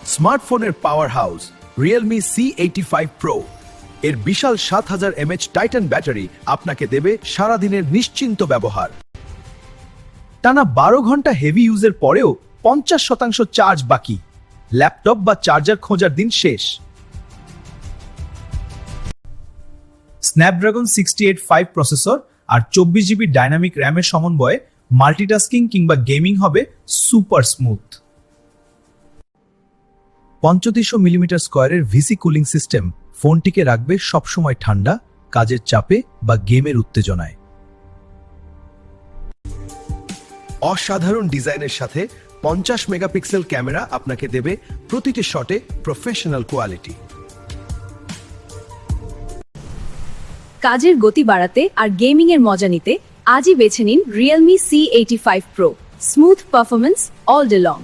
স্মার্টফোনের power house Realme C85 Pro এর বিশাল 7000 mAh Titan battery আপনাকে দেবে সারাদিনের নিশ্চিন্ত ব্যবহার। টানা 12 ঘন্টা হেভি ইউজের পরেও 50% চার্জ বাকি। ল্যাপটপ বা চার্জার খোঁজার দিন শেষ। স্ন্যাপড্রাগন 685 প্রসেসর আর 24GB ডাইনামিক র্যামের সমন্বয়ে মাল্টিটাস্কিং কিংবা গেমিং হবে সুপার স্মুথ। 3500 মিলিমিটার স্কয়ারের ভিসি কুলিং সিস্টেম ফোনটিকে রাখবে সবসময় ঠান্ডা, কাজের চাপে বা গেমের উত্তেজনায়। অসাধারণ ডিজাইনের সাথে 50 মেগাপিক্সেল ক্যামেরা আপনাকে দেবে প্রতিটি শটে প্রফেশনাল কোয়ালিটি। কাজের গতি বাড়াতে আর গেমিং এর মজা নিতে আজই বেছে নিন Realme C85 Pro। Smooth performance all day long.